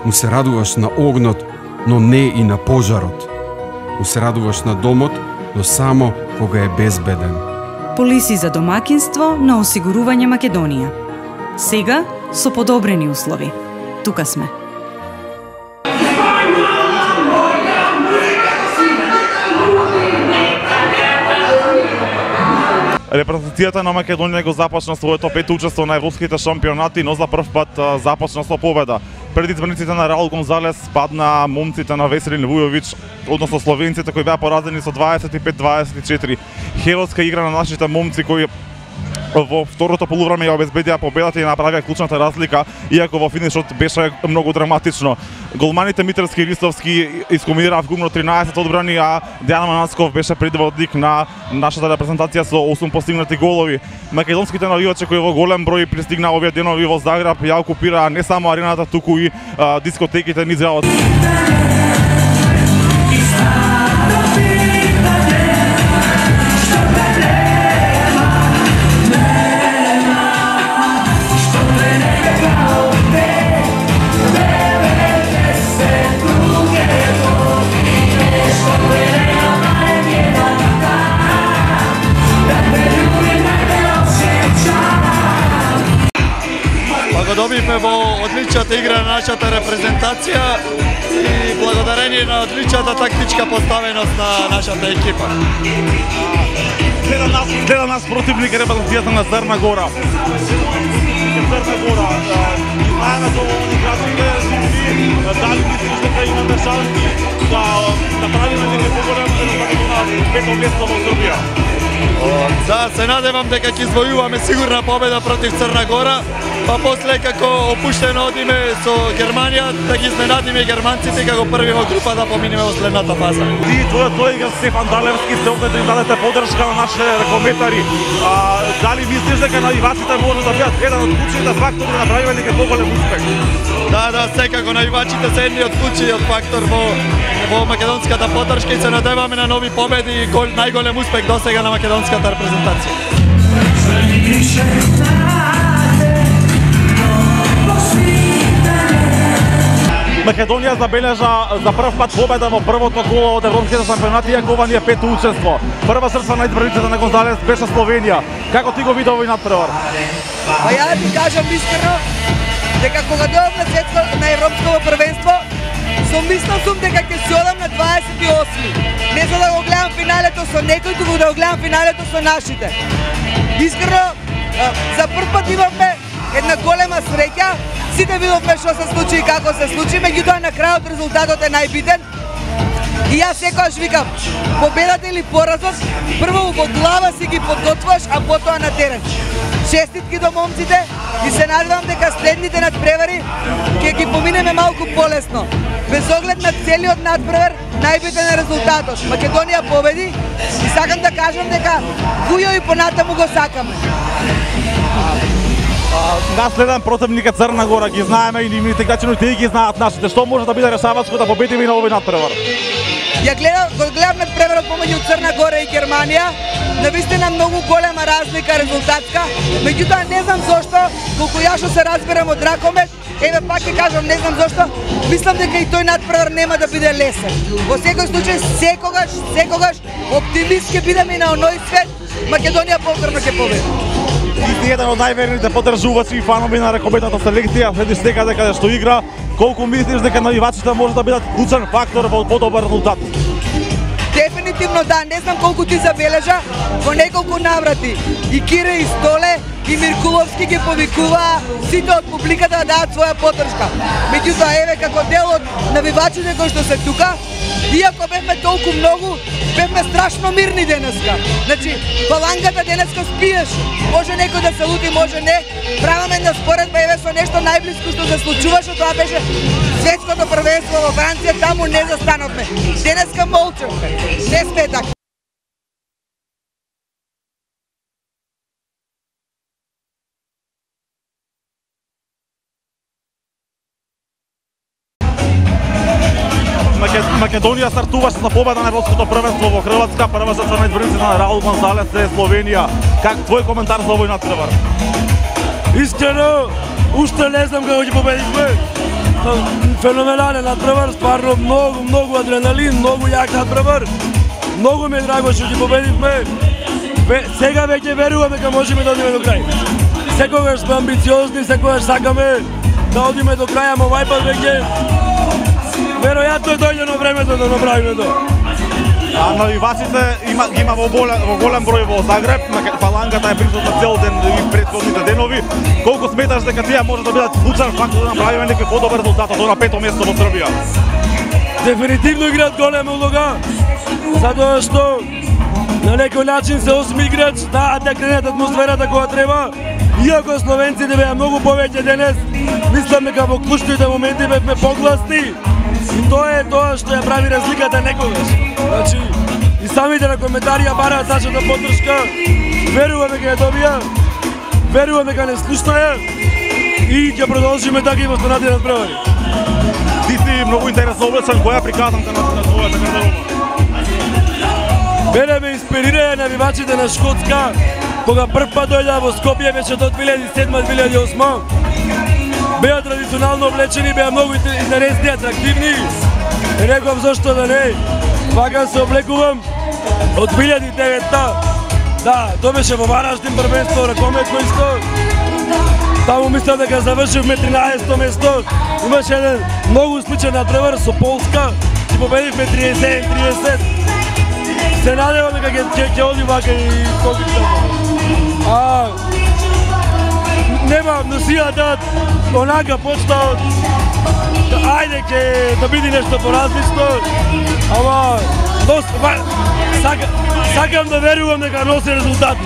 му се радуваш на огнот, но не и на пожарот. Му се радуваш на домот, но само кога е безбеден. Полиси за домакинство на осигурување Македонија. Сега со подобрени услови. Тука сме. Репрезентацијата на Македонија го започна своето пето учество на европските шампионати, но за прв пат започна со победа. Пред избраниците на Раул Гонзалес падна момците на Веселин Вујовиќ, односно словенците кои беа поразени со 25-24. Херотска игра на нашите момци кои во второто полувреме ја обезбедија победата и направија клучната разлика, иако во финишот беше многу драматично. Голманите Митрски и Ристовски искомбинираа вкупно 13 одбрани, а Дејан Манансков беше предводник на нашата репрезентација со 8 постигнати голови. Македонските навивачи кои во голем број пристигнаа овие денови во Загреб ја окупираа не само арената, туку и дискотеките низ градот. Добивме во одличната игра на нашата репрезентација и благодарение на одличната тактичка поставеност на нашата екипа. Гледа нас противник е репрезентацијата на Црна Гора. Црна Гора, знаеме со овие градовите сили, дали мислиш дека имаме шанси да направиме некој поголем резултат на пето место во Србија? Да, се надевам дека ќе извојуваме сигурна победа против Црна Гора, па после како опуштено одиме со Германија, да ги изненадиме германците како први во група да поминеме во следната фаза. Ти твојот колега Стефан Далевски сте овде да им дадете подршка на нашите рекометари. Дали мислиш дека навивачите може да бидат еден од клучните фактори да направиме некој поголем успех? Да, секако навивачите се едни од клучниот фактор во македонската подршка и се надеваме на нови победи и најголем успех досега на македонската репрезентација. Македонија забележа за прв пат победа во првото коло од европските шампионати, иако ова ни е пето учество. Прва жртва на избраниците на Гонзалес беше Словенија. Како ти го види овој надпревар? Па ја да ти кажам искрено дека кога дојдов на европско првенство, мислам сум дека ќе си одам на 28. Не за да го гледам финалето со некој, туку да го гледам финалето со нашите. Искрено, за прв пат имавме една голема среќа. Сите видовме што се случи и како се случи, меѓутоа на крајот резултатот е најбитен. И јас секогаш викам, победата или поразот, прво во глава си ги подготвуваш, а потоа на терен. Честитки до момците и се надевам дека следните надпревари ќе ги поминеме малку полесно. Без оглед на целиот надпревар, најбитен е резултатот. Македонија победи и сакам да кажам дека Вујо и понатаму го сакаме. Наследен противник е Црна Гора, ги знаеме и нивните играчи, но тие ги знаат нашите. Што може да биде решавачко да победиме и на овој надпревар? Го гледам надпреварот помеѓу Црна Гора и Германија. Навистина многу голема разлика резултатска. Меѓутоа не знам зошто, колку ја што се разберам од ракомет, еве пак ќе кажам не знам зошто, мислам дека и тој надпревар нема да биде лесен. Во секој случај секогаш оптимист ќе бидеме и на оној свет, Македонија повторно ќе победи. Ти си еден од најверните поддржувачи и фанови на ракометната селекција, следиш секаде каде што игра. Колку мислиш дека навивачите може да бидат клучен фактор во подобар резултат? Дефинитивно да, не знам колку ти забележа, во неколку наврати и Кире и Столе и Миркуловски ги повикуваа сите од публиката да дадат своја поддршка. Меѓутоа еве како дел од навивачите кои што се тука, иако бевме толку многу, бевме страшно мирни денеска. Значи, фалангата денеска спиеше. Може некој да се лути, може не. Праваме една споредба еве со нешто најблиско што се случуваше, тоа беше светското првенство во Франција, таму не застановме. Денеска молчевме. Не сме така. Македонија стартуваше за победа на европското првенство во Хрватска, прва жртва на избраниците на Раул Гонзалес е Словенија. Как твој коментар за овој надпревар? Искрено, уште не знам како ќе победиме. феноменален надпревар, стварно многу адреналин, многу јак надпревар. Многу ми е драго што ги победивме. Сега веќе веруваме дека можеме да одиме до крај. Секогаш сме амбициозни, секогаш сакаме да одиме до крај, ама овај пат веќе веројатно е дојдено времето да направиме тоа. Навивачите има во голем број во Загреб, фалангата е присутна цел ден и претходните денови. Колку сметаш дека тие може да бидат клучен фактор да направиме некој подобар резултат од на 5-то место во Србија? Дефинитивно играат голема улога, затоа што на некој начин се осми играч, да кренат атмосферата која треба. Иако словенците беа многу повеќе денес, мислам дека во клучните моменти бевме погласни. И тоа е тоа што ја прави разликата некогаш. Значи, и самите на коментари ја бараат сачата поддршка. Верувам дека ја добија, верувам дека не слушнаја и ќе продолжиме така и во останатите надпревари. Ти си многу интересно облечен, која приказанка на твојата гардероба? Мене ме инспирираја навивачите на Шкотска, кога прв пат дојдоа во Скопје вече до 2007-2008. Беа традиционално облечени, беа многу интересни, атрактивни. И реков зашто да не. Вака се облекувам од 2009-та. Да, тоа беше во Вараштин првенство, ракометно исто. Таму мислам дека завршивме 13-то место. Имаше еден многу сличен надпревар со Полска и победивме 37-30. Се надевам дека ќе оди вака и толку. Нема носијата, онака почна од ајде ќе да биде нешто поразлично, ама сакам да верувам дека носи резултати.